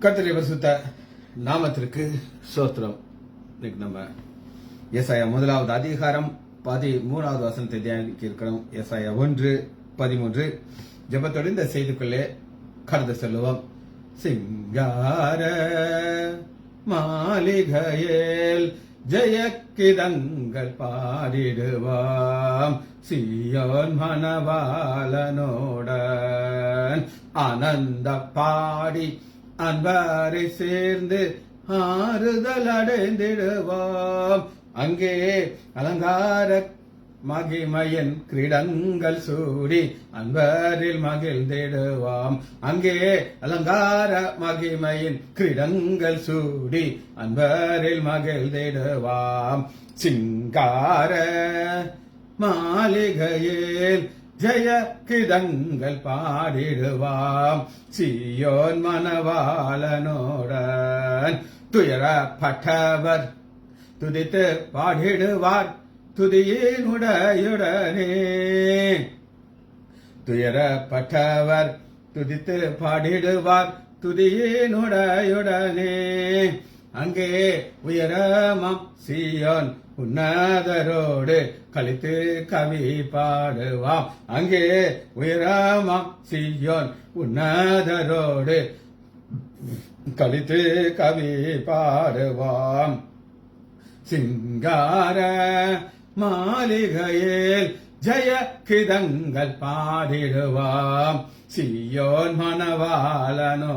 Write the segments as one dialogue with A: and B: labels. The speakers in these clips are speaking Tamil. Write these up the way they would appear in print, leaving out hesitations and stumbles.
A: கர்த்தருடைய பரிசுத்த நாமத்திற்கு ஸ்தோத்திரம். இன்னைக்கு நம்ம ஏசாயா 1வது அதிகாரம் 13வது வசனத்தை தியானிக்க இருக்கிறோம். ஏசாயா 1:13. ஜெபத்தோடு இந்த செய்திக்குள்ளே கடந்து செல்லுவோம். சிங்கார மாளிகையில் ஜெயக்கிதங்கள் பாடிடுவாம், சியோன் மணவாளனோடன் ஆனந்த பாடி அன்பரை சேர்ந்து ஆறுதல் அடைந்திடுவாம். அங்கே அலங்கார மகிமையின் கிரீடங்கள் சூடி அன்பரில் மகிழ்ந்திடுவாம். அங்கே அலங்கார மகிமையின் கிரீடங்கள் சூடி அன்பரில் மகிழ்ந்திடுவாம். சிங்கார மாளிகையில் ஜெய கிதங்கள் பாடிடுவாம், சியோன் மணவாளனோடன் துயரப்பட்டவர் துதித்து பாடிடுவார் துதியினுடையுடனே. துயரப்பட்டவர் துதித்து பாடிடுவார் துதியினுடையுடனே. அங்கே உயரமாம் சியோன் உன்னதரோடு கழித்து கவி பாடுவாம். அங்கே உயரமாம் சியோன் உன்னதரோடு கழித்து கவி பாடுவாம். சிங்கார மாளிகையில் ஜெய கிதங்கள் பாடிடுவாம், சியோன் மணவாளனோடன்.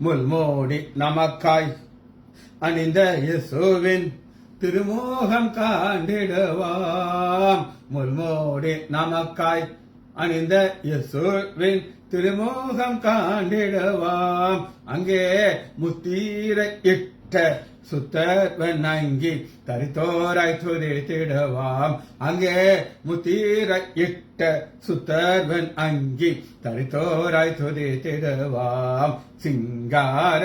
A: முள்மூடி நமக்காய் அணிந்த இயேசுவின் திருமோகம் காண்டிடுவாம். முள்மூடி நமக்காய் அணிந்த இயேசுவின் திருமோகம் காண்டிடுவாம். அங்கே முத்தீரை இட்ட சுத்தர்வன் அங்கி தரித்தோராய் துதித்திடுவாம். அங்கே முத்தீரை இட்ட சுத்தர்வன் அங்கி தரித்தோராய் துதித்திடுவாம். சிங்கார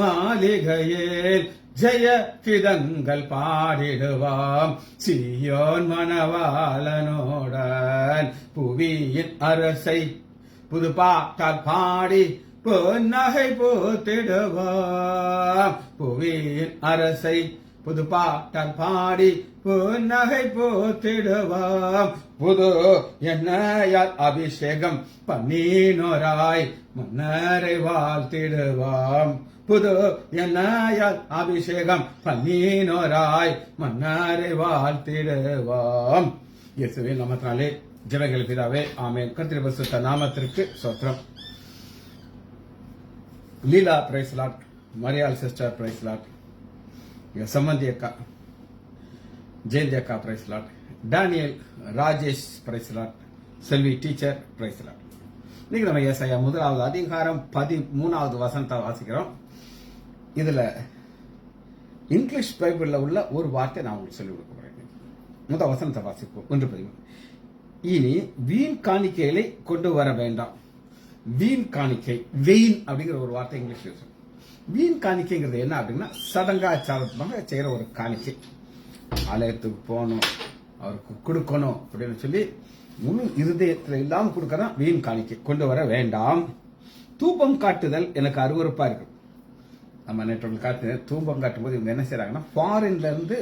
A: மாளிகையில் ஜெய கிதங்கள் பாடிடுவாம், சியோன் மணவாளனோடன். புவியின் அரசை புது பாட்டால் பாடி பொன்னகை போத்திடுவாம். புவியின் அரசை புது பாட்டால் பாடி பொன்னகை போத்திடுவாம். புது எண்ணெயால் அபிஷேகம் பண்ணினோராய் மன்னரை வாழ்த்திடுவாம். புது எண்ணெயால் அபிஷேகம் பண்ணினோராய் மன்னரை வாழ்த்திடுவாம். இயேசுவின் நாமத்தினாலே ஜெபங்கள் பிதாவே, ஆமென். கர்த்தருடைய பரிசுத்த நாமத்திற்கு ஸ்தோத்திரம். Leela praise Lord, Mariyal sister praise Lord, சம்மந்தி அக்கா, ஜெயந்தி அக்கா praise Lord, Daniel Rajesh praise Lord, Selvi teacher praise Lord. இன்னைக்கு நம்ம ஏசாயா 1வது அதிகாரம் 13வது வசனத்தை வாசிக்கிறோம். இதுல இங்கிலீஷ் பைபிள்ல உள்ள ஒரு வார்த்தை நான் உங்களுக்கு சொல்லிக் கொடுக்க போறேன். முதல் வசனத்தை வாசிப்போம். 1:13. இனி வீண் காணிக்கைகளை கொண்டு வர வேண்டாம். வீண் காணிக்கை, வெயின் அப்படிங்கிற ஒரு வார்த்தை இங்கிலீஷ் யூஸ். வீண் காணிக்கைங்கிறது என்ன அப்படின்னா, சடங்காச்சாரமாக செய்யற ஒரு காணிக்கை. ஆலயத்துக்கு போகணும், அவருக்கு கொடுக்கணும் அப்படின்னு சொல்லி முழு இருதயத்தில் இல்லாம கொடுக்கறதான் வீண் காணிக்கை. கொண்டு வர வேண்டாம். தூபம் காட்டுதல் எனக்கு அருவருப்பா இருக்கு. நம்ம நேற்று காட்டு தூபம் காட்டும் போது இவங்க என்ன செய்யறாங்கன்னா, ஃபாரின்ல இருந்து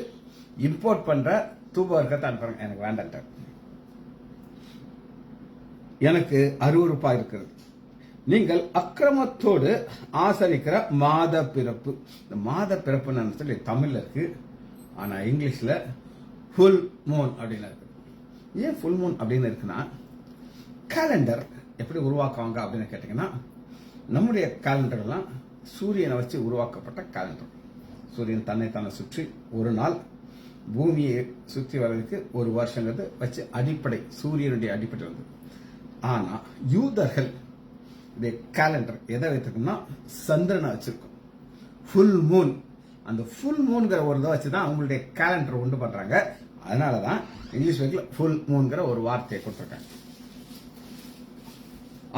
A: இம்போர்ட் பண்ற தூபம் இருக்கத்தான் அனுப்புறாங்க. எனக்கு வேண்டாம், எனக்கு அருவருப்பா இருக்கிறது. நீங்கள் அக்கிரமத்தோடு ஆசரிக்கிற மாத பிறப்பு. இந்த மாத பிறப்புன்னு சொல்லி தமிழ்ல இருக்கு, ஆனா இங்கிலீஷ்ல ஃபுல் மூன் அப்படின்னு இருக்கு. ஏன் ஃபுல் மூன் அப்படின்னு இருக்குன்னா, கேலண்டர் எப்படி உருவாக்குவாங்க அப்படின்னு கேட்டீங்கன்னா, நம்முடைய கேலண்டர் எல்லாம் சூரியனை வச்சு உருவாக்கப்பட்ட கேலண்டர். சூரியன் தன்னை சுற்றி ஒரு நாள், பூமியை சுற்றி வர்றதுக்கு ஒரு வருஷங்கிறது வச்சு அடிப்படை, சூரியனுடைய அடிப்படை வந்து. ஆனா யூதர்கள் இந்த கேலண்டர் எதை வைத்திருக்குன்னா, சந்திரனை வச்சிருக்கும். ஃபுல் மூன், அந்த ஃபுல் மூன்கிற ஒரு இதை வச்சுதான் அவங்களுடைய கேலண்டர் உண்டு பண்றாங்க. அதனாலதான் இங்கிலீஷ் வைக்கல ஃபுல் மூன்கிற ஒரு வார்த்தையை கொடுத்திருக்காங்க.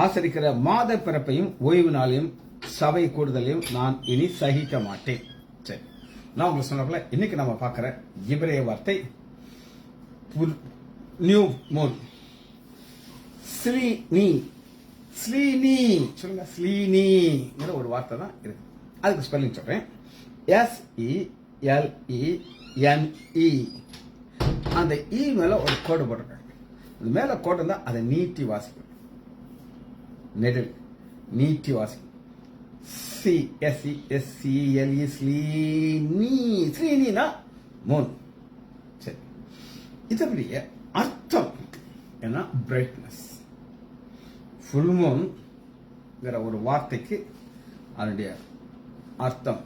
A: ஆசரிக்கிற மாத பிறப்பையும் ஓய்வு நாளையும் சபை கூடுதலையும் நான் இனி சகிக்க மாட்டேன். சரி, நான் உங்களுக்கு சொன்ன இன்னைக்கு நம்ம பார்க்கிற இப்ரேய வார்த்தை நியூ மூன், ஸ்ரீ நீ ஸ்லீனி சொல்லுங்க. ஸ்லீனிங்கிற ஒரு வார்த்தை தான் இருக்கு. அதுக்கு ஸ்பெல்லிங் சொல்றேன். SELENE. அந்த இ மேல ஒரு கோடு போட்டிருக்காங்க. அது மேல கோடு இருந்தா அதை நீட்டி வாசிக்கணும். நெடில் நீட்டி வாசிக்கணும். SESCLE ஸ்லீனி. ஸ்லீனினா மூன். சரி, இதனுடைய அர்த்தம் என்ன? பிரைட்னஸ். ஃபுல் மூன்ங்கிற ஒரு வார்த்தைக்கு அதனுடைய அர்த்தம்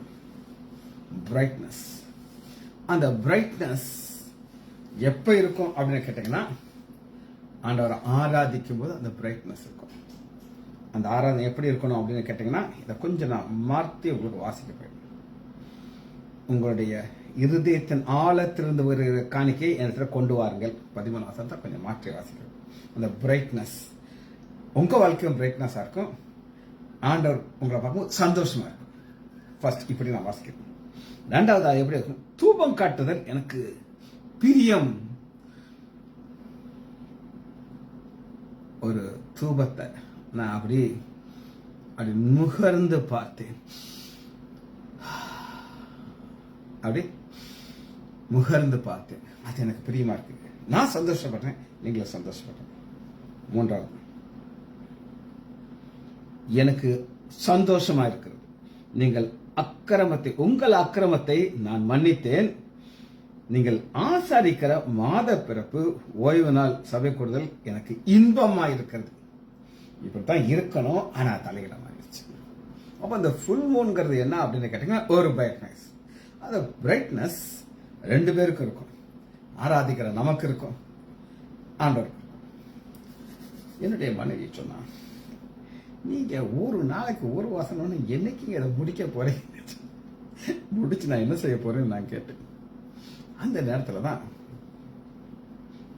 A: பிரைட்னஸ். அந்த பிரைட்னஸ் எப்ப இருக்கும் அப்படின்னு கேட்டீங்கன்னா, ஆண்டவரை ஆராதிக்கும் போது அந்த பிரைட்னஸ் இருக்கும். அந்த ஆராதனை எப்படி இருக்கணும் அப்படின்னு கேட்டீங்கன்னா, இதை கொஞ்சம் நான் மாற்றி உங்களுக்கு வாசிக்க போயிடும். உங்களுடைய இருதயத்தின் ஆழத்திலிருந்து ஒரு காணிக்கை இடத்துல கொண்டு வாருங்கள். 13 வாசம் தான் கொஞ்சம் மாற்றி வாசிக்கிறோம். அந்த பிரைட்னஸ் உங்க வாழ்க்கையும் பிரைட்னஸா இருக்கும். ஆண்டவர் உங்களை பார்க்கும்போது சந்தோஷமா இருக்கும். ஃபர்ஸ்ட் இப்படி நான் வாசிக்கிறேன். ரெண்டாவது அது எப்படி இருக்கும்? தூபம் காட்டுதல் எனக்கு பிரியம். ஒரு தூபத்தை நான் அப்படி முகர்ந்து பார்த்தேன். அப்படி முகர்ந்து பார்த்தேன். அது எனக்கு பிரியமா இருக்கு. நான் சந்தோஷப்படுறேன், நீங்களும் சந்தோஷப்படுறேன். மூன்றாவது, எனக்கு சந்தோஷமா இருக்கிறது. நீங்கள் உங்கள் அக்கிரமத்தை நான் மன்னித்தேன். நீங்கள் ஆசாரிக்கிற மாத பிறப்பு ஓய்வு நாள் சபை கூடுதல் எனக்கு இன்பமா இருக்கிறது. இப்படித்தான் இருக்கணும். ஆனா தலையிட மாறிடுச்சு. அப்ப அந்த ஃபுல் மூன்ங்கிறது என்ன அப்படின்னு கேட்டீங்கன்னா, ஒரு பிரைட்னஸ். அந்த பிரைட்னஸ் ரெண்டு பேருக்கும் இருக்கும். ஆராதிக்கிற நமக்கு இருக்கும், ஆண்டவர். என்னுடைய மனைவி சொன்னா, நீங்க ஒரு நாளைக்கு ஒரு வாசனம் என்னைக்கு அதை முடிக்க போறீங்க? முடிச்சு நான் என்ன செய்ய போறேன்னு நான் கேட்டேன். அந்த நேரத்துல தான்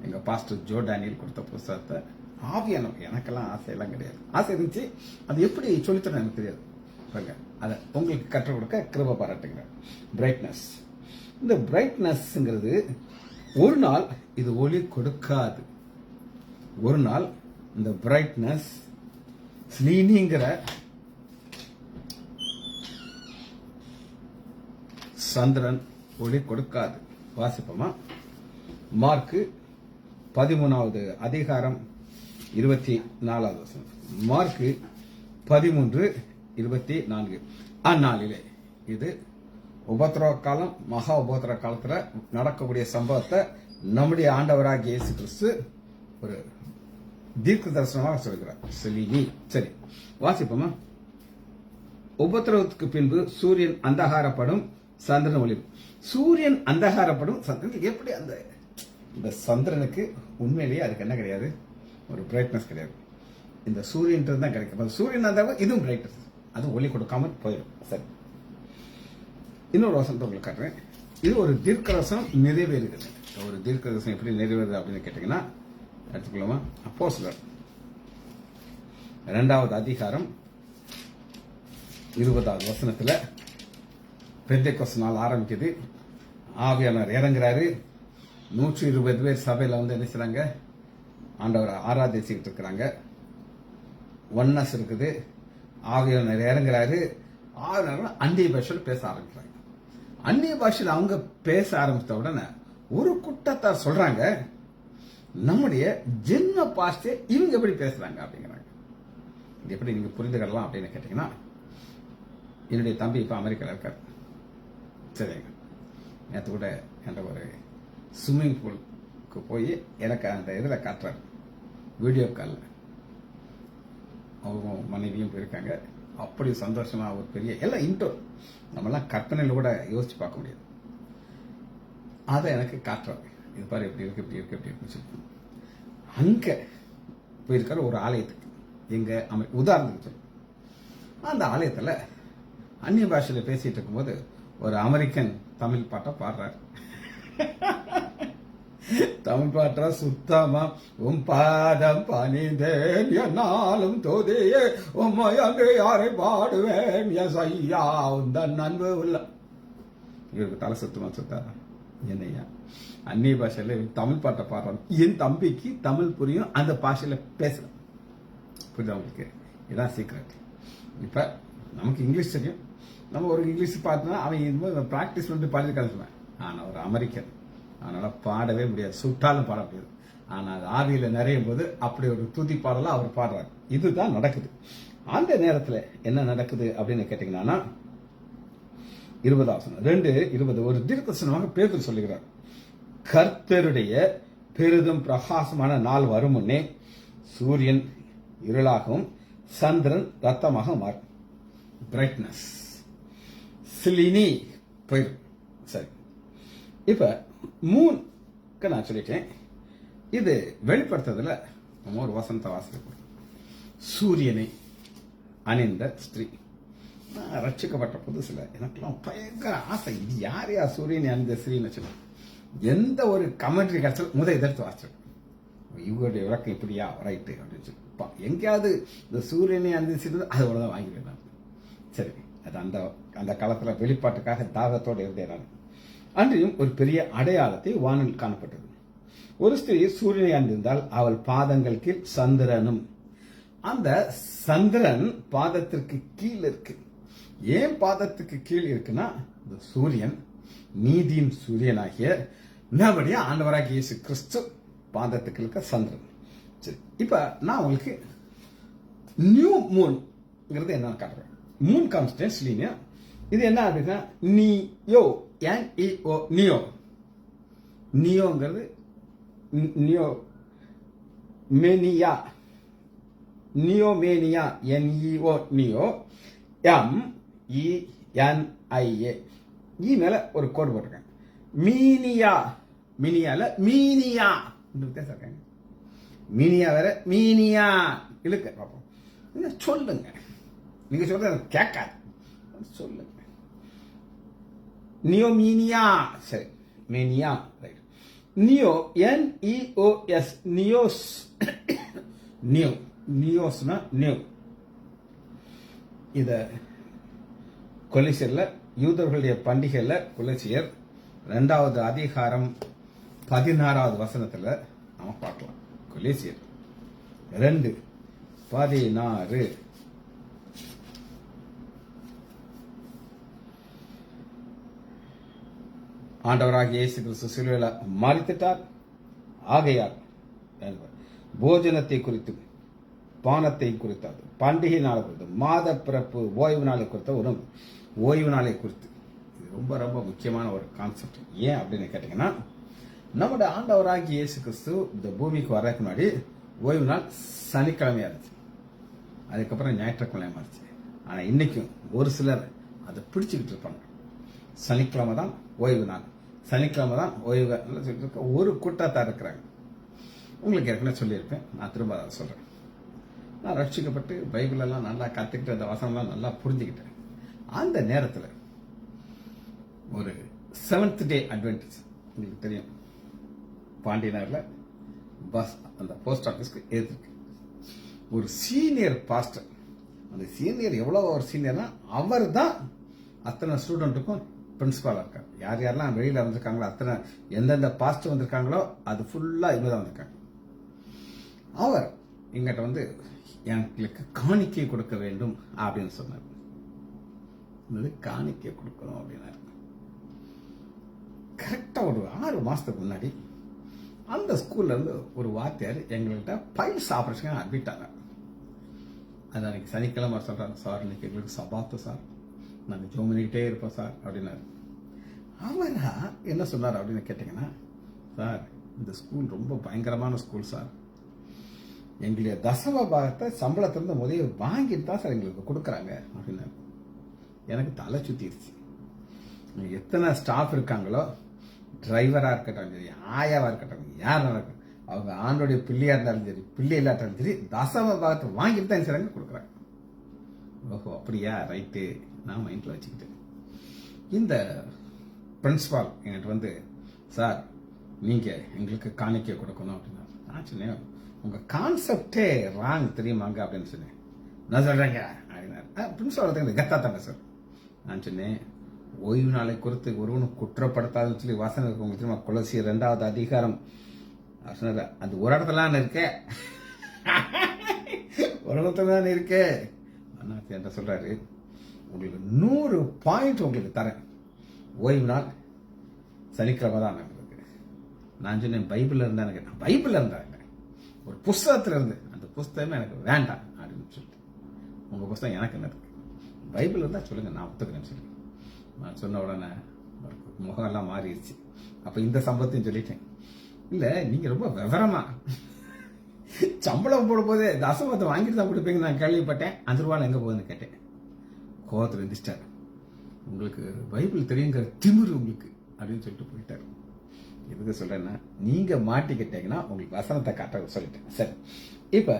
A: எங்க பாஸ்டர் ஜோ டேனியல் கொடுத்த புத்தகத்தை ஆவியானவர், எனக்கெல்லாம் ஆசையெல்லாம் கிடையாது, ஆசை இருந்துச்சு, அது எப்படி சொல்லித்தரணும் எனக்கு தெரியாது. பாருங்க, அதை உங்களுக்கு கற்றுக் கொடுக்க கிருபை பாராட்டுங்க. பிரைட்னஸ். இந்த பிரைட்னஸ்ங்கிறது ஒரு நாள் இது ஒளி கொடுக்காது. ஒரு நாள் இந்த பிரைட்னஸ் ஸ்லீனிங்கிற சந்திரன் ஒளி கொடுக்காது. வாசிப்போமா? மார்க்கு 13வது அதிகாரம் 24வது வசனம். மார்க்கு 13:24. அந்நாளிலே, இது உபத்திரவ காலம், மகா உபத்திரவ காலத்துல நடக்கக்கூடிய சம்பவத்தை நம்முடைய ஆண்டவராகிய இயேசு கிறிஸ்து ஒரு தீர்க்க தரிசனமாக சொல்கிறார். சரி, வாசிப்போமா? உபத்திரவத்துக்கு பின்பு சூரியன் அந்தகாரப்படும், சந்திரன் ஒளி. சூரியன் அந்தகாரப்படும், சந்திரன் எப்படி? இந்த சந்திரனுக்கு உண்மையிலேயே அதுக்கு என்ன கிடையாது? ஒரு பிரைட்னஸ் கிடையாது. இந்த சூரியன் தான் கிடைக்கும். சூரியன் அந்த இதுவும் பிரைட்னஸ், அது ஒளி கொடுக்காம போயிடும். சரி, இன்னொரு வசனத்தை உங்களுக்கு காட்டுறேன். இது ஒரு தீர்க்கதரிசனம் நிறைவேறுகிறது. ஒரு தீர்க்கதரிசனம் எப்படி நிறைவேறுது அப்படின்னு கேட்டீங்கன்னா, எடுத்துக்கலாமா? அப்போஸ்தலர் 2வது அதிகாரம் 20வது வசனத்துல பெந்தேகோஸ்து நாள் ஆரம்பிக்குது. ஆவியானவர் இறங்குறாரு. 120 பேர் சபையில என்ன செய்றாங்க? ஆண்டவரை ஆராதிச்சுக்கிட்டு இருக்கிறாங்க. ஒன்னஸ் இருக்குது. ஆவியானவர் இறங்குறாரு. ஆவியானவர் அந்நிய பாஷையில் பேச ஆரம்பிக்கிறாங்க. அந்நிய பாஷையில் அவங்க பேச ஆரம்பித்த உடனே ஒரு கூட்டத்தார் சொல்றாங்க, நம்முடைய ஜென்ம பாஷை இவங்க எப்படி பேசுறாங்க அப்படிங்கிறாங்க. இது எப்படி நீங்க புரிந்துக்கலாம் அப்படின்னு கேட்டீங்கன்னா, என்னுடைய தம்பி இப்ப அமெரிக்காவில் இருக்கார். சரிங்க, நேற்று கூட என்ற ஒரு ஸ்விம்மிங் பூலுக்கு போய் எனக்கு அந்த இதில் காட்டுறாரு, வீடியோ காலில். அவங்க மனைவியும் போயிருக்காங்க. அப்படி சந்தோஷமா ஒரு பெரிய எல்லாம் இன்டோர், நம்மெல்லாம் கற்பனையில் கூட யோசிச்சு பார்க்க முடியாது. அதை எனக்கு காட்டுறாங்க. இது பாரு எப்படி இருக்கு, இப்படி இருக்கு, எப்படி இருக்குன்னு சொல்லி. அங்க போயிருக்கிற ஒரு ஆலயத்துக்கு, எங்க உதாரணத்துக்கு சொல்லு, அந்த ஆலயத்துல அந்நிய பாஷையில பேசிட்டு இருக்கும்போது ஒரு அமெரிக்கன் தமிழ் பாட்டை பாடுறாரு. தமிழ் பாட்டா சுத்தமா, உம் பாதம் பணிந்தேன் என்னாலும் தோதையே, உம்மை அங்கு யாரை பாடுவேன் எஸ் ஐயா உந்தன் அன்பு உள்ள. இவருக்கு தலை சுத்தா என்னையா அந்நிய பாஷையில தமிழ் பாட்டை பாடுறான். என் தம்பிக்கு தமிழ் புரியும், அந்த பாஷையில பேசுறேன். புரியுதா உங்களுக்கு? இதுதான் சீக்ரெட். இப்போ நமக்கு இங்கிலீஷ் தெரியும், நம்ம ஒரு இங்கிலீஷ் பார்த்தோம்னா அவன் ப்ராக்டிஸ் பண்ணிட்டு பாடியிருக்கான்னு சொன்னேன். ஆனால் ஒரு அமெரிக்கன் அதனால் பாடவே முடியாது, சுட்டாலும் பாட முடியாது. ஆனால் அது ஆவியில் நிறையும் போது அப்படி ஒரு துதி பாடலாம் அவர் பாடுறாரு. இதுதான் நடக்குது. அந்த நேரத்தில் என்ன நடக்குது அப்படின்னு கேட்டீங்கன்னா 2:20 ஒரு தீர்க்கதரிசனமாக பேதுரு சொல்லுகிறார், கர்த்தருடைய பெரிதும் பிரகாசமான நாள் வரும் முன்னே சூரியன் இருளாகவும் சந்திரன் ரத்தமாக மாறும். பிரைட்னஸ் சிலினி போயிடும். சரி, இப்ப மூணுக்கு நான் சொல்லிட்டேன். இது வெளிப்படுத்துறதுல நம்ம ஒரு வசனத்தை வாசிக்க, சூரியனை அணிந்த ஸ்திரீ. நான் ரட்சிக்கப்பட்ட புதுசுல எனக்கெல்லாம் பயங்கர ஆசை, இது யார் சூரியனை அணிந்த ஸ்திரீன்னு வச்சு எந்த ஒரு கமெண்ட்ரி கிடைச்சாலும் முதல் எதிர்த்து வாசிச்சேன். இவங்களுடைய விளக்கம் இப்படியா ரைட்டு அப்படின்னு சொல்லி எங்கேயாவது இந்த சூரியனை அணிந்த அதோட தான் வாங்கிடுவேன் நான். சரி, அது அந்த அந்த காலத்துல வெளிப்பாட்டுக்காக தாகத்தோடு இருந்தேன் நான். அன்றையும் ஒரு பெரிய அடையாளத்தை வானில் காணப்பட்டது. ஒரு ஸ்திரீ சூரியனை அணிந்திருந்தால் அவள் பாதங்கள் கீழ் சந்திரனும். அந்த சந்திரன் பாதத்திற்கு கீழ் இருக்கு. ஏன் பாதத்துக்கு கீழ் இருக்குன்னா, இந்த சூரியன் நீதியின் சூரியனாகிய நம்முடைய ஆண்டவராகிய இயேசு கிறிஸ்து பாதத்துக்கு இருக்க சந்திரன். சரி, இப்ப நான் உங்களுக்கு நியூ மூன்ங்கிறது என்னன்னு காட்டுறேன். Moon constants linear. இது என்ன அப்படின்னா நியோ, NEO, நியோ. நியோங்கிறது neo menia, neomenia, NEO neo, MENIA. மேல ஒரு கோடு போட்டிருக்கேன். மீனியா, மினியால மீனியா வித்தியாசம் இருக்காங்க. மீனியா வேற, மீனியா இழுக்க பார்ப்போம். சொல்லுங்க, நீங்க சொல்றது எனக்கு கேட்காது, சொல்லுங்க. நியோமீனியா, சரி, menia, right. Neo, NEOS, neos. Neo, நியோஸ்னா நியூ. இத கொலைசியர்ல யூதர்களுடைய பண்டிகையில கொலைசியர் 2வது அதிகாரம் 16வது வசனத்துல நாம பார்க்கலாம். கொலைசியர் 2:16. ஆண்டவராகிய இயேசு கிறிஸ்து சிலுவையில மரித்துட்டார். ஆகையால் போஜனத்தை குறித்து, பானத்தை குறித்தாது, பண்டிகை நாளை குறித்து, மாத பிறப்பு, ஓய்வு நாளை குறித்த உணவு, ஓய்வு நாளை குறித்து. இது ரொம்ப ரொம்ப முக்கியமான ஒரு கான்செப்ட். ஏன் அப்படின்னு கேட்டீங்கன்னா, நம்முடைய ஆண்டவராகிய இயேசு கிறிஸ்து இந்த பூமிக்கு வர்றதுக்கு முன்னாடி ஓய்வு நாள் சனிக்கிழமையா இருந்துச்சு, அதுக்கப்புறம் ஞாயிற்றுக்கிழமையா இருந்துச்சு. ஆனா இன்னைக்கும் ஒரு சிலர் அதை பிடிச்சுக்கிட்டு இருப்பாங்க. சனிக்கிழமை தான் ஓய்வு நாள், சனிக்கிழமை தான் ஓய்வு சொல்லிட்டு இருக்க ஒரு கூட்டத்தார் இருக்கிறாங்க. உங்களுக்கு ஏற்கனவே சொல்லியிருப்பேன், நான் திரும்ப அதை சொல்றேன். நான் ரட்சிக்கப்பட்டு பைபிள் எல்லாம் நல்லா கத்துக்கிட்டு அந்த வசனம்லாம் நல்லா புரிஞ்சுக்கிட்டேன். அந்த நேரத்தில் ஒரு 7th டே அட்வென்டிஸ், உங்களுக்கு தெரியும், பாண்டியனர்ல பஸ் அந்த போஸ்ட் ஆஃபீஸ்க்கு எதிர்க்கு ஒரு சீனியர் பாஸ்டர். அந்த சீனியர் எவ்வளவு ஒரு சீனியர்னா, அவர் தான் அத்தனை ஸ்டூடெண்ட்டுக்கும் பிரின்சிபாலா இருக்கார். யார் யாரெல்லாம் வெளியில வந்திருக்காங்களோ அத்தனை எந்தெந்த பாஸ்டர் வந்திருக்காங்களோ அது ஃபுல்லா இவங்க தான் வந்திருக்காங்க. அவர் எங்கிட்ட வந்து எங்களுக்கு காணிக்கை கொடுக்க வேண்டும் அப்படின்னு சொன்னார். காணிக்கை கொடுக்கணும் அப்படின்னாரு. கரெக்டா ஒரு 6 மாசத்துக்கு முன்னாடி அந்த ஸ்கூல்ல இருந்து ஒரு வாத்தியார் எங்கள்கிட்ட பைல்ஸ் ஆபரேஷன் அட்மிட் ஆனார். அது அன்னைக்கு சனிக்கிழமை சொல்றாரு, சார் இன்னைக்கு எங்களுக்கு சபாத்து சார், நாங்கள் ஜோம் பண்ணிக்கிட்டே இருப்போம் சார் அப்படின்னாரு. அவரா என்ன சொன்னார் அப்படின்னு கேட்டீங்கன்னா, சார் இந்த ஸ்கூல் ரொம்ப பயங்கரமான ஸ்கூல் சார், எங்களுடைய தசம பாகத்தை சம்பளத்திலிருந்து முதல்ல வாங்கிட்டு தான் சார் எங்களுக்கு கொடுக்குறாங்க அப்படின்னாரு. எனக்கு தலை சுத்திருச்சு. எத்தனை ஸ்டாஃப் இருக்காங்களோ, டிரைவரா இருக்கட்டும் சரி, ஆயாவா இருக்கட்டும், யாரா இருக்கட்டும், அவங்க ஆண்டோடைய பிள்ளையா இருந்தாலும் சரி, பிள்ளை இல்லாட்டாலும் சரி, தசம பாகத்தை வாங்கிட்டு தான் சார் கொடுக்குறாங்க. ஓஹோ அப்படியா, ரைட்டு, நான் மைண்ட்ல வச்சுக்கிட்டேன். இந்த பிரின்சிபால் என்கிட்ட வந்து, சார் நீங்க எங்களுக்கு காணிக்கை கொடுக்கணும் அப்படின்னா, நான் சொன்னேன், உங்க கான்செப்டே ராங் தெரியுமாங்க அப்படின்னு சொன்னேன். நான் சொல்றேங்க அப்படின்னாரு. பிரின்சிபால் கத்தா தாங்க சார். நான் சொன்னேன், ஓய்வு நாளை குறித்து ஒருவனும் குற்றப்படுத்தாதுன்னு சொல்லி வாசனை இருக்கு உங்களுக்கு தெரியுமா? கொலோசியர் 2வது அதிகாரம் சொன்னார். அது ஒரு இடத்துல இருக்க உலகத்துல தான் இருக்கே. அண்ணா என்ன சொல்றாரு, உங்களுக்கு 100 பாயிண்ட் உங்களுக்கு தரேன். ஓய்வு நாள் சனிக்கிழமை தான் உங்களுக்கு. நான் சொன்னேன் பைபிள்ல இருந்தா எனக்கு, பைபிள்ல இருந்தாங்க ஒரு புஸ்தகத்துல இருந்து, அந்த புஸ்தகமே எனக்கு வேண்டாம் அப்படின்னு சொல்லிட்டு, உங்க புஸ்தகம் எனக்கு என்ன இருக்கு, பைபிள் இருந்தா சொல்லுங்க நான் ஒத்துக்கிறேன்னு சொல்லி நான் சொன்ன உடனே முகம் எல்லாம் மாறிடுச்சு. அப்ப இந்த சம்பவத்தையும் சொல்லிட்டேன். இல்ல நீங்க ரொம்ப விவரமா சம்பளம் போடும் போதே தசமத்தை வாங்கிட்டு தான் கொடுப்பீங்க நான் கேள்விப்பட்டேன், 5 ரூபாய் எங்க போகுதுன்னு கேட்டேன். கோவத்துல இருந்துச்சிட்டாரு. உங்களுக்கு பைபிள் தெரியுங்கிற திமிரு உங்களுக்கு அப்படின்னு சொல்லிட்டு போயிட்டாரு. எதுக்கு சொல்றேன்னா, நீங்க மாட்டிக்கிட்டீங்கன்னா உங்களுக்கு வசனத்தை காட்ட சொல்லிட்டேன். சரி, இப்ப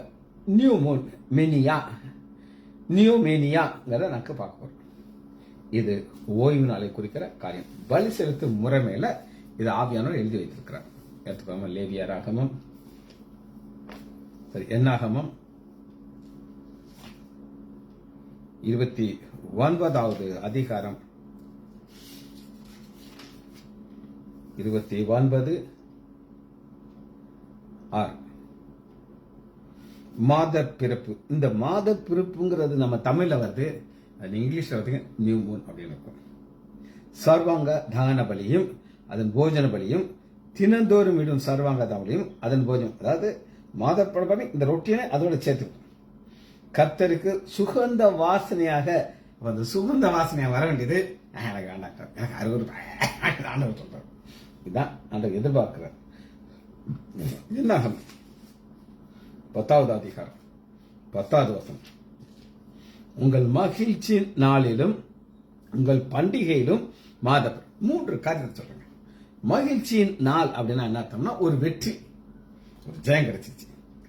A: நியூமேனியாங்கிறத நாக்கு பார்க்க போறோம். இது ஓய்வு நாளை குறிக்கிற காரியம். பலி செலுத்தும் முறை மேல இது ஆவியானவர் எழுதி வைத்திருக்கிறார். எடுத்துக்கோங்க, லேவியராகமம், சரி, என்னாகமம் 29வது அதிகாரம் 29:6 மாத பிறப்பு. இந்த மாத பிறப்புங்கிறது நம்ம தமிழ்ல வருது, அது இங்கிலீஷ்ல வருது நியூ மூன் அப்படின்னு இருக்கும். சர்வாங்க தகன பலியும் அதன் போஜன பலியும், தினந்தோறும் இடும் சர்வாங்க தகவலையும் அதன் போஜனம், அதாவது மாத பிறப்பு இந்த ரொட்டியை அதோட சேர்த்து கர்த்தருக்கு சுகந்த வாசனையாக, அந்த சுகந்த வாசனையாக வர வேண்டியது எனக்கு வேண்டாம், எனக்கு 60 சொல்றாரு. இதுதான் அந்த எதிர்பார்க்கிறார். என்னாகும் 10வது அதிகாரம் 10வது வசனம், உங்கள் மகிழ்ச்சி நாளிலும் உங்கள் பண்டிகையிலும் மாத 3 காரியத்தை சொல்றாங்க. மகிழ்ச்சியின் நாள் அப்படின்னா என்ன அர்த்தம்னா, ஒரு வெற்றி, ஒரு ஜெயம் கிடைச்சிச்சு.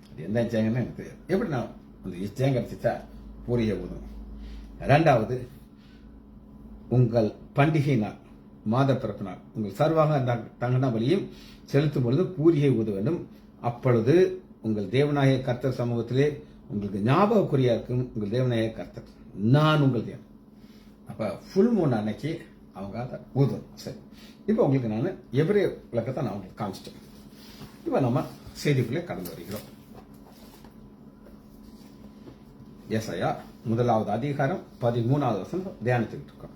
A: அது எந்த ஜெயம்னு எனக்கு தெரியாது. எப்படி நான் அந்த ஜெயம் கிடைச்சிச்சா பூரிய உதவும். 2வது உங்கள் பண்டிகை நாள், மாத பிறப்பு நாள், உங்கள் சர்வாக தங்கன பலியும் செலுத்தும் பொழுது பூரிகை ஊத வேண்டும். அப்பொழுது உங்கள் தேவநாயக கர்த்தர் சமூகத்திலே உங்களுக்கு ஞாபகக்குறியா இருக்கும் உங்கள் தேவநாயக கர்த்தர், நான் உங்கள் தேவன். அப்ப ஃபுல் மூன் அன்னைக்கு அவங்க அதை ஊதணும். சரி, இப்போ உங்களுக்கு நான் எபிரேய விளக்கத்தை நான் உங்களுக்கு காமிச்சிட்டேன். இப்போ நம்ம செய்திக்குள்ளே கடந்து வருகிறோம். ஏசாயா 1வது அதிகாரம் 13வது வசனம் தியானித்துக்கிட்டு இருக்கோம்.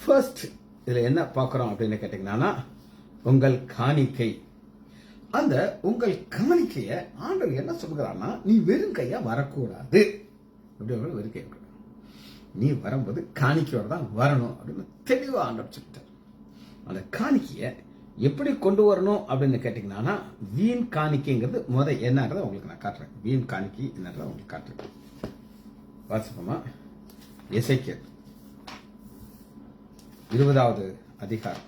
A: ஃபர்ஸ்ட் இதுல என்ன பார்க்கிறோம் அப்படின்னு கேட்டீங்கன்னா, உங்கள் காணிக்கை. அந்த உங்கள் காணிக்கைய ஆண்டவர் என்ன சொல்கிறான்னா, நீ வெறும் கையா வரக்கூடாது. வெறும் கை, நீ வரும்போது காணிக்கையோட தான் வரணும் அப்படின்னு தெளிவா ஆண்டவர் சொல்லிட்டார். அந்த காணிக்கைய எப்படி கொண்டு வரணும் அப்படின்னு கேட்டீங்கன்னா, வீண் காணிக்கைங்கிறது என்னன்றதை உங்களுக்கு நான் காட்டுறேன். வீண் காணிக்கை என்னன்றதை உங்களுக்கு காட்டுறேன். வாசிப்போமா? எசேக்கியேல் 20வது அதிகாரம்,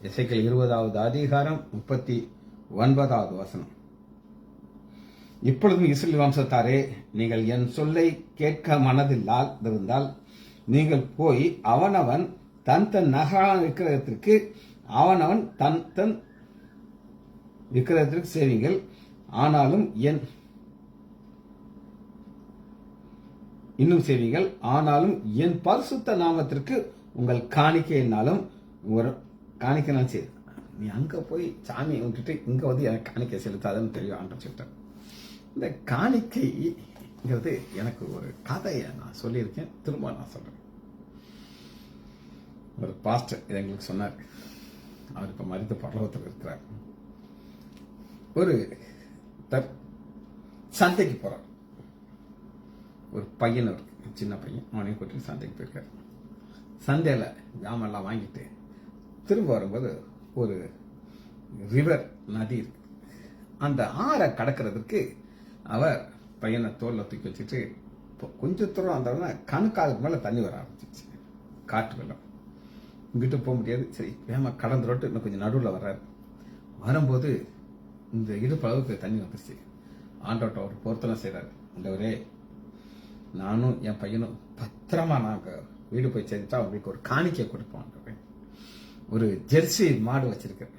A: எசேக்கியேல் 20வது அதிகாரம் 39வது வசனம். இப்பொழுதும் இஸ்ரவேல் வம்சத்தாரே, நீங்கள் என் சொல்லை கேட்க மனதில்லாதிருந்தால் நீங்கள் போய் அவனவன் தன் தன் நகரான விக்கிரகத்திற்கு அவனவன் தன் தன் விக்கிரகத்திற்கு சேவிங்கள். ஆனாலும் இன்னும் சேவிங்கள். ஆனாலும் என் பரிசுத்த நாமத்திற்கு உங்கள் காணிக்கையினாலும் ஒரு காணிக்கை சரி. நீ அங்க போய் சாமியை விட்டுட்டு இங்க வந்து எனக்கு காணிக்கை செலுத்தாதுன்னு தெரியும் ஆண்டவர் சொல்லிட்டார். இந்த காணிக்கைங்கிறது எனக்கு ஒரு கதையை நான் சொல்லியிருக்கேன், திரும்ப நான் சொல்றேன். ஒரு பாஸ்டர் இதை எங்களுக்கு சொன்னார். அவர் இப்ப மரித்த பரலோகத்தில் இருக்கிறார். ஒரு சந்தைக்கு போறார். ஒரு பையன் இருக்கு, சின்ன பையன், அவனையும் கூட்டிட்டு சந்தைக்கு போயிருக்காரு. சந்தையில ஜாமெல்லாம் வாங்கிட்டு திரும்ப வரும்போது ஒரு ரிவர், நதி இருக்கு. அந்த ஆறை கடக்கிறதுக்கு அவர் பையனை தோல்ல தூக்கி வச்சுட்டு கொஞ்சம் தூரம் அந்த கணுக்காலுக்கு மேல தண்ணி வர ஆரம்பிச்சிச்சு, காற்று வெள்ளம். இங்கிட்ட போக முடியாது. சரி, வேமா கடந்து ரோட்டு இன்னும் கொஞ்சம் நடுவில் வர்றாரு. வரும்போது இந்த இடுப்பு அளவுக்கு தண்ணி வந்துருச்சு. ஆண்டோட்ட ஒரு பொருத்தனை செய்யறாரு. இந்தவரே, நானும் என் பையனும் பத்திரமா நாங்க வீடு போய் சேர்ந்துட்டா உங்களுக்கு ஒரு காணிக்கை கொடுப்போம். ஒரு ஜெர்சி மாடு வச்சிருக்கேன்.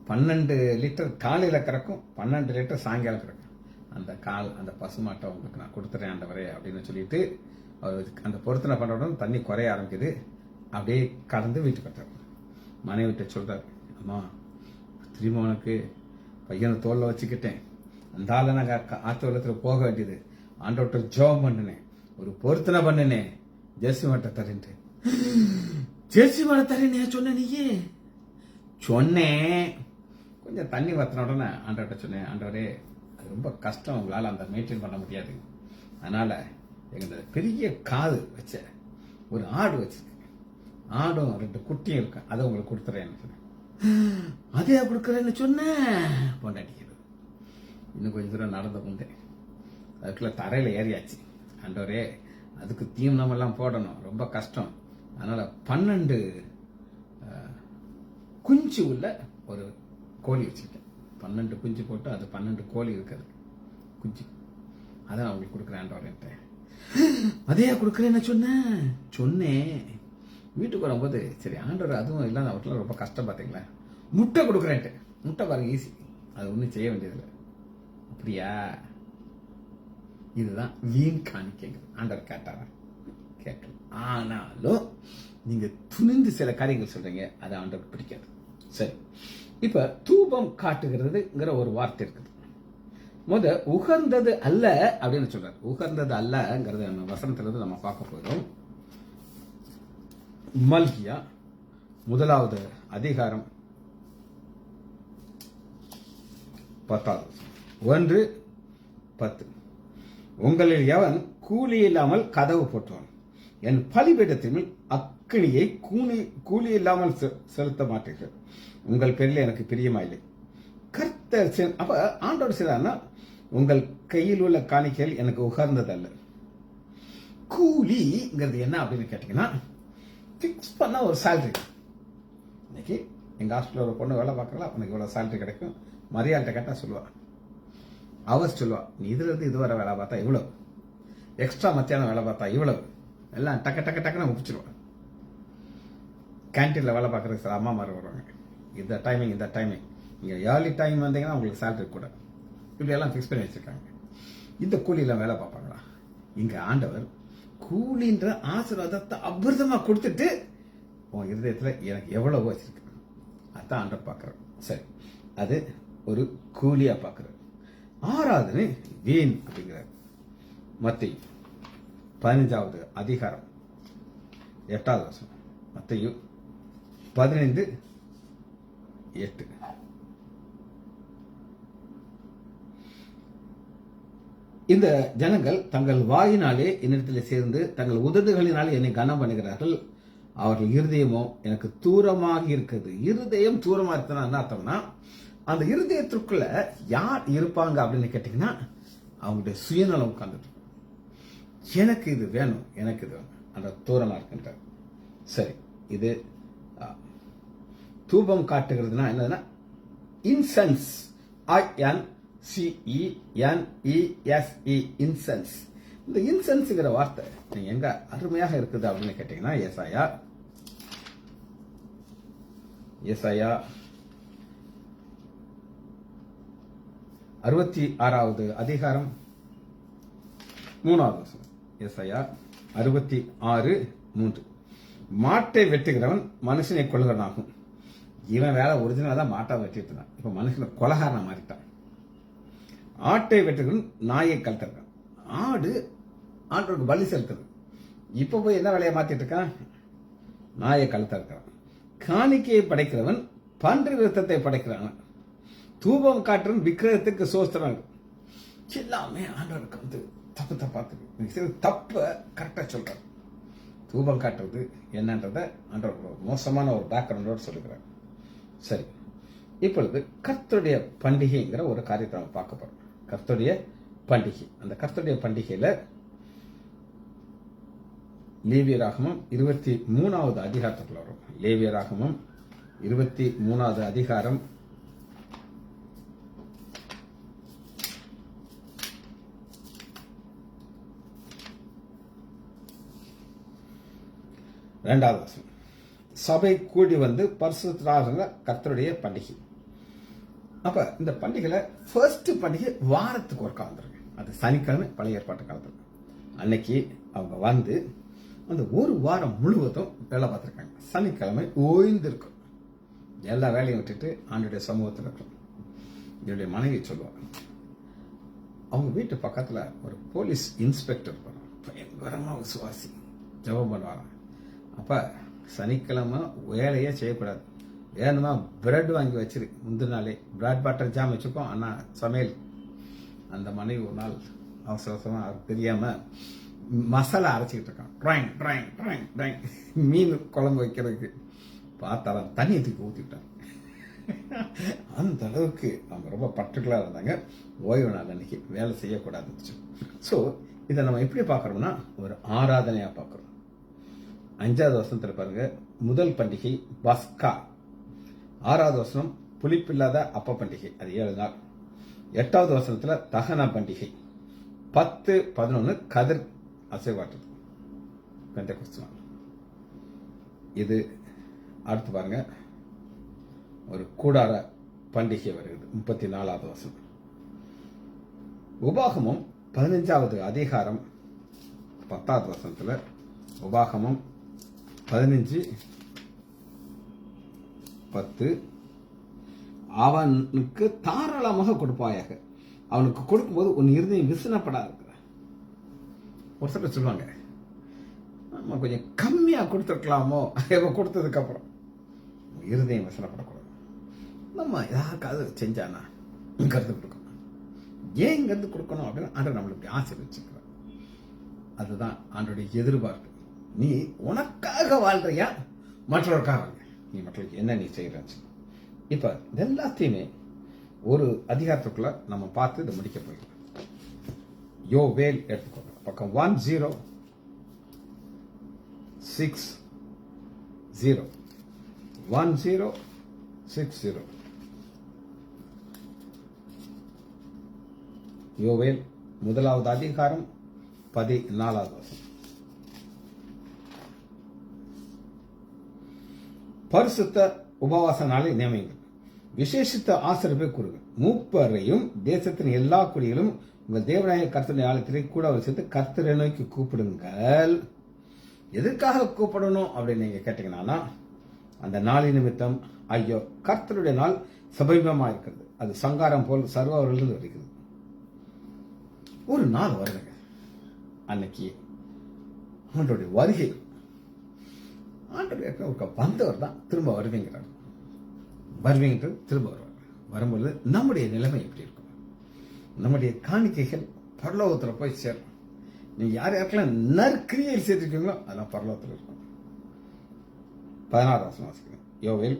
A: 12 லிட்டர் காலையில கறக்கும், 12 லிட்டர் சாயங்காலம் கறக்கும். அந்த பசுமாட்டை உங்களுக்கு நான் கொடுத்துறேன் ஆண்டவரே அப்படின்னு சொல்லிட்டு அவர் அந்த பொருத்தனை பண்ண உடனே தண்ணி குறைய ஆரம்பிக்குது. அப்படியே கடந்து வீட்டுக்கு வந்தார். மனைவிட்ட சொல்றாரு, அம்மா திரும்ப உனக்கு பையனை தோல்ல வச்சுக்கிட்டேன், அந்த ஆளை நாங்கள் ஆத்தோலத்தில் போக வேண்டியது. ஆண்டோட்ட ஜோம் பண்ணினேன், ஒரு பொருத்தனை பண்ணினேன், ஜெர்சி மாட்டை தரேன்ட்டு. ஜெர்சி மாட்டை தரேனே சொன்ன நீயே சொன்னேன். கொஞ்சம் தண்ணி வத்தின உடனே ஆண்டவர்கிட்ட சொன்னேன், ஆண்டவரே அது ரொம்ப கஷ்டம், உங்களால் அந்த மெயின்டைன் பண்ண முடியாது. அதனால எங்க பெரிய காது வச்ச ஒரு ஆடு வச்சிருக்கேன், ஆடும் 2 குட்டியும் இருக்கு, அதை உங்களுக்கு கொடுத்துறேன்னு சொன்னேன். அதே கொடுக்குறேன்னு சொன்னேன். பொண்டாட்டிக்கிறது இன்னும் கொஞ்சம் தூரம் நடந்து கொண்டேன். அதுக்குள்ள தரையில ஏறியாச்சு. ஆண்டவரே அதுக்கு தீவனம் எல்லாம் போடணும், ரொம்ப கஷ்டம். அதனால 12 குஞ்சு உள்ள ஒரு கோழி வச்சிருக்கேன். 12 குஞ்சு போட்டு அது 12 கோழி இருக்கிறது குஞ்சு. அதான் அவங்களுக்கு கொடுக்குறேன் ஆண்டவரேன்ட்டு. அதே கொடுக்குறேன்னு சொன்னேன். வீட்டுக்கு வரும்போது சரி ஆண்டவர் அதுவும் இல்லாத அவற்றில் ரொம்ப கஷ்டம் பார்த்தீங்களா, முட்டை கொடுக்குறேன்ட்டு. முட்டை பாருங்க ஈஸி, அது ஒன்றும் செய்ய வேண்டியதில்லை. அப்படியா, இதுதான் வீண் காணிக்கைங்க. ஆண்டவர் கேட்டாரா? கேட்கல. ஆனாலும் நீங்க துணிந்து சில காரியங்கள் சொல்றீங்க, அது ஆண்டவருக்கு பிடிக்காது. சரி, இப்ப தூபம் காட்டுகிறதுங்கிற ஒரு வார்த்தை இருக்குது. உகந்தது அல்ல அப்படின்னு சொல்றாரு. உகந்தது அல்லங்கிறது நம்ம வசனத்திலிருந்து நம்ம பார்க்க போகிறோம். மல்கியா 1வது அதிகாரம் 10வது 1:10. உங்களில் எவன் கூலி இல்லாமல் கதவு போட்டுவான், என் பலிபீடத்தில் அக்கினியை கூலி இல்லாமல் செலுத்த மாட்டீர்கள், உங்கள் பேரில் எனக்கு பிரியமா இல்லை. கர்த்தர் அப்ப ஆண்டவர் செய்தார்னா, உங்கள் கையில் உள்ள காணிக்கைகள் எனக்கு உகர்ந்ததல்ல. கூலிங்கிறது என்ன அப்படின்னு கேட்டீங்கன்னா, பிக்ஸ் பண்ண ஒரு சேலரி. இன்னைக்கு எங்க ஹாஸ்பிட்டல் ஒரு பொண்ணு வேலை பார்க்கலாம், உனக்கு இவ்வளவு சேலரி கிடைக்கும், மரியாதை கேட்டா சொல்லுவா. அவர் சொல்லுவா, நீ இதுல இருந்து இதுவரை வேலை பார்த்தா இவ்வளவு, எக்ஸ்ட்ரா மத்தியானம் வேலை பார்த்தா இவ்வளவு, எல்லாம் டக்கு டக்கு டக்குன்னு முடிச்சிருவான். கேன்டீன்ல வேலை பார்க்கறதுக்கு சில அம்மாமார் வருவாங்க, இந்த டைமிங் நீங்க ஏர்லி டைம் வந்தீங்கன்னா உங்களுக்கு சேலரி கூட, இப்படி எல்லாம் ஃபிக்ஸ் பண்ணி வச்சிருக்காங்க. இந்த கூலியெல்லாம் வேலை பார்ப்பாங்களா? இங்க ஆண்டவர் கூலின்ற ஆசீர்வாதத்தை அபிர்தமா கொடுத்துட்டு உன் இருதயத்துல எனக்கு எவ்வளவு வச்சிருக்கு அதான் ஆண்டவர் பார்க்கிறார். சரி, அது ஒரு கூலியா பார்க்கிறார். ஆராதனை வீண் அப்படிங்கிறார். மத்தேயு 15வது அதிகாரம் 8வது வசனம். மத்தேயு 15:8. இந்த ஜனங்கள் தங்கள் வாயினாலே என்னிடத்தில் சேர்ந்து தங்கள் உதடுகளினாலே என்னை கனம் பண்ணுகிறார்கள், அவர்கள் இருதயமோ எனக்கு தூரமாக இருக்குது. இருதயம் தூரமா இருக்குன்னா என்ன அர்த்தம்னா, அந்த இருதயத்திற்குள்ள யார் இருப்பாங்க அப்படின்னு கேட்டீங்கன்னா, அவங்களுடைய சுயநலம் உட்கார்ந்துட்டு எனக்கு இது வேணும், எனக்கு இது வேணும், அந்த தூரமா இருக்கின்ற. சரி, இது தூபம் காட்டுகிறதுனா என்னதுன்னா, இன்சென்ஸ், INCENESE, இன்சென்ஸ். இந்த இன்சென்ஸ்ங்கிற வார்த்தை எங்க அருமையாக இருக்குது அப்படின்னு கேட்டீங்கன்னா, ஏசாயா 66வது அதிகாரம் 3வது வசனம். ஏசாயா 66:3. மாட்டை வெட்டுகிறவன் மனுஷனை கொள்கிறவனாகும். இவன் வேலை ஒரிஜினலா தான் மாட்டை வெட்டிட்டு இருந்தான், இப்ப மனுஷனை கொலகாரனா மாறிட்டான். ஆட்டை வெட்டுகிறவன் நாயை கழுத்திருக்கான். ஆடு ஆண்டவருக்கு பலி செலுத்துறது, இப்ப போய் என்ன வேலையை மாத்திட்டு இருக்கான்? நாயை கழுத்திருக்கான். காணிக்கையை படைக்கிறவன் பன்றி விருத்தத்தை படைக்கிறான். தூபம் காட்டுறவன் விக்கிரகத்துக்கு சோஸ்திரம். எல்லாமே ஆண்டவருக்கு வந்து தப்பு தப்ப கரெக்டா சொல்றாரு. தூபம் காட்டுறது என்னன்றத ஆண்டவர் மோசமான ஒரு பேக்ரவுண்டோடு சொல்லுகிறார். சரி, இப்பொழுது கர்த்தருடைய பண்டிகைங்கிற ஒரு காரியத்தை நம்ம பார்க்க போறோம். கர்த்தருடைய பண்டிகை. அந்த கர்த்தருடைய பண்டிகையில லேவியராகமம் 23வது அதிகாரத்துக்குள்ள வரும். லேவியராகமம் 23வது அதிகாரம் 2வது வசனம். சபை கூடி வந்து பரிசுத்தராக கர்த்தருடைய பண்டிகை. அப்ப இந்த பண்டிகையில ஃபர்ஸ்ட் பண்டிகை வாரத்துக்கு ஒருக்கா வந்துருங்க. அது சனிக்கிழமை பழைய ஏற்பாட்டு காலத்துல. அன்னைக்கு அவங்க வந்து அந்த ஒரு வாரம் முழுவதும் வேலை பார்த்திருக்காங்க. சனிக்கிழமை ஓய்ந்து இருக்கும். எல்லா வேலையும் விட்டுட்டு ஆண்டுடைய சமூகத்தில் இருக்கும். என்னுடைய மனைவி சொல்லுவாங்க, அவங்க வீட்டு பக்கத்தில் ஒரு போலீஸ் இன்ஸ்பெக்டர் போகிறான், பயங்கரமாக விசுவாசி, ஜெபம் பண்ணுவாராம். அப்போ சனிக்கிழமை வேலையே செய்யக்கூடாது, வேணுமா பிரெட் வாங்கி வச்சிரு, முந்தின நாளே பிரெட் பட்டர் ஜாம் வச்சுக்கோ. ஆனால் சமையல் அந்த மனைவி ஒரு நாள் அவசர அவசரமாக அவருக்கு தெரியாமல் மசாலா அரைச்சிக்கிட்டு இருக்கான், ட்ராயிங் ட்ராயிங் ட்ராயிங் ட்ராயிங், மீன் குழம்பு வைக்கிறதுக்கு. பார்த்தாலும் தண்ணியை தூக்கி ஊற்றிக்கிட்டான். அந்த அளவுக்கு அவங்க ரொம்ப பர்டிகுலராக இருந்தாங்க. ஓய்வு நாள் அன்னைக்கு வேலை செய்யக்கூடாது. ஸோ இதை நம்ம எப்படி பார்க்குறோம்னா ஒரு ஆராதனையாக பார்க்குறோம். 5வது வசனத்தில் பாருங்க, முதல் பண்டிகை பஸ்கா, 6வது வசனம் புளிப்பில்லாத அப்ப பண்டிகை, அது 7 நாள். 8வது வசனத்தில் தகன பண்டிகை, 10, 11 கதிர் அசைவாட்டுறது, பெந்தெக்கோஸ்து நாள். இது அடுத்து பாருங்க, ஒரு கூடார பண்டிகை வருகிறது, 34வது வசனம். உபாகமம் 15வது அதிகாரம் 10வது வசனத்தில், உபாகமம் 15:10, அவனுக்கு தாராளமாக கொடுப்பாயாக, அவனுக்கு கொடுக்கும்போது உன் இருதயம் விசனப்படாது. ஒரு சிலர் சொல்லுவாங்க, நம்ம கொஞ்சம் கம்மியா கொடுத்துருக்கலாமோ, கொடுத்ததுக்கு அப்புறம் இருதயம் விசனப்படக்கூடாது. நம்ம யாருக்காவது செஞ்சானா கருத்து கொடுக்கணும். ஏன் கருத்து கொடுக்கணும் அப்படின்னு ஆண்டு நம்மளுக்கு ஆசை வச்சுக்கிறோம். அதுதான் ஆண்டோடைய எதிர்பார்ப்பு. நீ உனக்காக வாழ்றியா, மற்றவருக்காக வாழ்றியா, நீ மற்றவருக்கு என்ன நீ செய்யறன்னு. இப்ப எல்லாத்தையுமே ஒரு அதிகாரத்துக்குள்ள நம்ம பார்த்து இதை முடிக்க போயிடலாம். யோவேல் எடுத்துக்கோங்க, பக்கம் 1060, 1060. யோவேல் 1வது அதிகாரம் 14வது வசனம். பரிசுத்த உபவாச நாளை நியமியுங்கள், விசேஷித்த ஆசரிப்பை கூறுங்கள், மூப்பரையும் தேசத்தின் எல்லா குடிகளும் உங்கள் தேவனாய கர்த்தருடைய ஆலயத்திலே கூட சேர்த்து கர்த்தரை நோக்கி கூப்பிடுங்கள். எதற்காக கூப்பிடணும் அப்படின்னு நீங்க கேட்டீங்கன்னா, அந்த நாளின் நிமித்தம் ஐயோ, கர்த்தருடைய நாள் சமீபமா இருக்கிறது, அது சங்காரம் போல் சர்வவர்கள் வருகிறது. ஒரு நாள் வருதுங்க, அன்னைக்கு ஆண்டோடைய வருகை, ஆண்டோடைய வந்தவர் தான் திரும்ப வருவீங்கிறார். வருவீங்கிறது திரும்ப வருவார். வரும்போது நம்முடைய நிலைமை எப்படி இருக்கும்? நம்முடைய காணிக்கைகள் பரலோகத்தில் போய் சேரும். நீங்க யார் யாருக்கெல்லாம் நற்கிரியை சேர்த்துருக்கீங்களோ அதெல்லாம் பரலோகத்தில் இருக்கும். 16வது வசனம் வாசிக்கிறேன். யோவேல்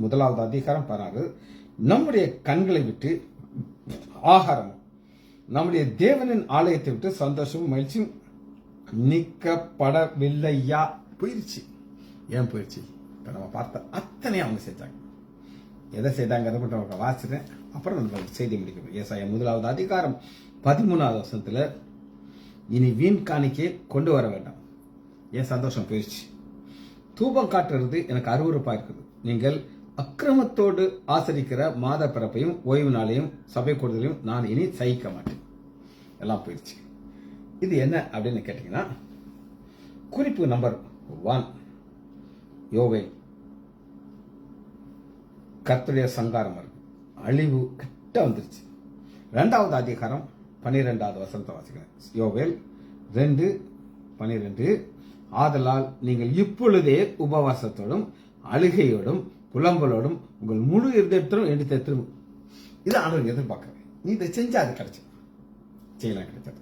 A: 1வது அதிகாரம் 16. நம்முடைய கண்களை விட்டு ஆகாரமும் நம்முடைய தேவனின் ஆலயத்தை விட்டு சந்தோஷமும் மகிழ்ச்சியும் நீக்கப்படவில்லையா? போயிருச்சு. ஏன் போயிடுச்சு? இப்ப நம்ம பார்த்த அத்தனையும் அவங்க செஞ்சாங்க. எதை செய்தாங்க மட்டும் வாசிக்கிறேன், அப்புறம் நம்ம செய்தி முடிக்கணும். ஏசாயா 1வது அதிகாரம் 13வது வசனத்துல, இனி வீண் காணிக்கை கொண்டு வர வேண்டாம். என் சந்தோஷம் போயிடுச்சு. தூபம் காட்டுறது எனக்கு அருவருப்பா இருக்குது. நீங்கள் அக்கிரமத்தோடு ஆசரிக்கிற மாத பிறப்பையும் ஓய்வு நாளையும் சபை கூடுதலையும் நான் இனி சகிக்க மாட்டேன். எல்லாம் போயிடுச்சு. இது என்ன அப்படின்னு கேட்டீங்கன்னா, குறிப்பு நம்பர் 1 யோவேல், கர்த்தருடைய சங்காரம் அழிவு கிட்ட வந்துருச்சு. 2வது அதிகாரம் 12வது வசனத்தை வாசிக்கிறேன். யோவேல் 2:12. ஆதலால் நீங்கள் இப்பொழுதே உபவாசத்தோடும் அழுகையோடும் புலம்பலோடும் உங்கள் முழு இருதயத்தோடும் எடுத்து திரும்ப. இது ஆண்டவர் எதிர்பார்க்கிறேன். நீ இதை செஞ்சா அது கிடைச்சது, செய்யலாம், கிடைச்சது.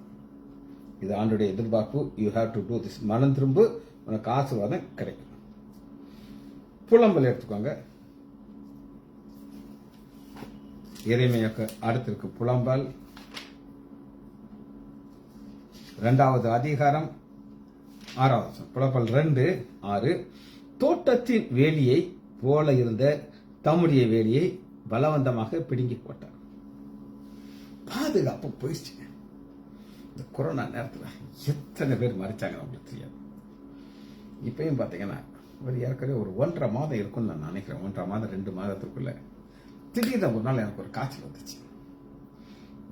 A: இது ஆண்டோடைய எதிர்பார்ப்பு. You have to do this. மனம் திரும்ப, உனக்கு ஆசீர்வாதம் கிடைக்கும். புலம்பல் எடுத்துக்கோங்க. எரேமியாவுக்கு அடுத்திருக்கு புலம்பல். 2வது அதிகாரம் 6வது வசனம். புலம்பல் 2:6. தோட்டத்தின் வேலியை போல இருந்த தம்முடைய வேலியை பலவந்தமாக பிடுங்கி போட்டார். பாதுகாப்பு போயிடுச்சு. இந்த கொரோனா நேரத்தில் எத்தனை பேர் மறைச்சாங்க நம்மளுக்கு தெரியாது. இப்பயும் பார்த்தீங்கன்னா ஒரு ஏற்கனவே ஒரு 1.5 மாதம் இருக்கும்னு நான் நினைக்கிறேன். 1.5 மாதம் 2 மாதத்துக்குள்ள திடீர்னு ஒரு நாள் எனக்கு ஒரு காய்ச்சல் வந்துச்சு.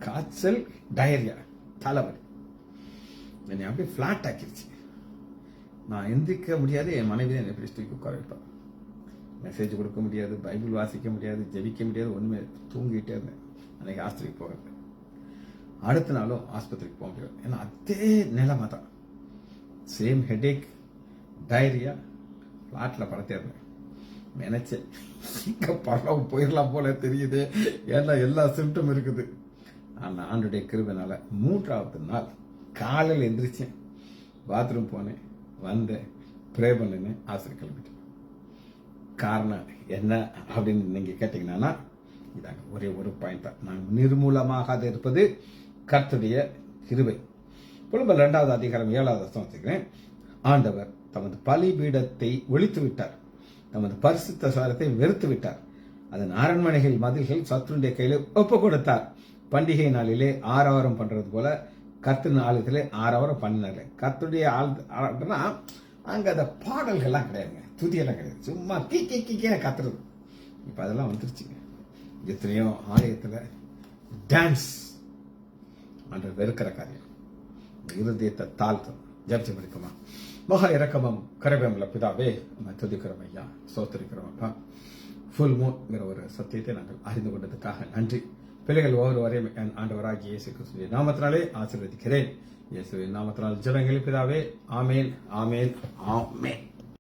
A: காய்ச்சல், டயரியா, தலைவலி என்னை அப்படியே ஃபிளாட் ஆக்கிடுச்சு. நான் எந்திரிக்க முடியாது. என் மனைவி என்னை எப்படி தூக்கி உட்கார வைப்பார். மெசேஜ் கொடுக்க முடியாது, பைபிள் வாசிக்க முடியாது, ஜெபிக்க முடியாது, ஒன்றுமே. தூங்கிட்டே இருந்தேன். அன்னைக்கு ஆஸ்திரிக்கு போகிறது. அடுத்த நாளும் ஆஸ்பத்திரிக்கு போக முடியாது. ஏன்னா அதே நிலைமை தான். சேம் ஹெடேக், டைரியா, ஃப்ளாட்டில் படுத்திருந்தேன். நினைச்சேன் இங்கே பரவாயில்ல போயிடலாம் போல தெரியுது, ஏன்னா எல்லா சிம்டம் இருக்குது. ஆனால் ஆண்டுடைய கிருபைனால 3வது நாள் காலையில் எந்திரிச்சேன், பாத்ரூம் போனேன், வந்தேன், ப்ரே பண்ணினேன், ஆசிரியர் கிளம்பிட்டேன். காரணம் என்ன அப்படின்னு நீங்க கேட்டீங்கன்னா இதாங்க, ஒரே ஒரு பாயிண்ட் தான். நான் நிர்மூலமாகாது இருப்பது கர்த்தருடைய கிருபை. புலம்பல் 2வது அதிகாரம் 7வது வசனம் வச்சுக்கிறேன். ஆண்டவர் தமது பலிபீடத்தை ஒழித்து விட்டார், தமது பரிசுத்த ஸ்தலத்தை வெறுத்து விட்டார், அதன் அரண்மனைகள் மதில்கள் சத்துருடைய கையில ஒப்பு கொடுத்தார். பண்டிகை நாளிலே ஆரவாரம் பண்றது போல கர்த்தரின் ஆலயத்திலே ஆரவாரம் பண்ணினாரு. கர்த்தருடைய ஆலயம்னா அங்க அந்த பாடல்கள்லாம் கிடையாதுங்க, துதியெல்லாம் கிடையாது, சும்மா கீக்கே கத்துறது. இப்ப அதெல்லாம் வந்துருச்சுங்க. எத்தனையோ ஆலயத்துல டான்ஸ் அன்று வெறுக்கிற காரியம். இருதயத்தை தாழ்த்தும். ஜெபிச்சு படிக்குமா? மகா இரக்கமும் கரைபமுள்ள பிதாவே, நம்ம துதிக்கிறோம் ஐயா, சோத்தரிக்கிறோம் அப்பா. ஃபுல் மூன்ங்கிற ஒரு சத்தியத்தை நாங்கள் அறிந்து கொண்டதுக்காக நன்றி. பிள்ளைகள் ஒவ்வொருவரையும் என் ஆண்டவராகிய இயேசு கிறிஸ்துவின் நாமத்தினாலே ஆசீர்வதிக்கிறேன். இயேசுவின் நாமத்தினால் ஜெபங்கள் பிதாவே. ஆமேன், ஆமேன், ஆமேன்.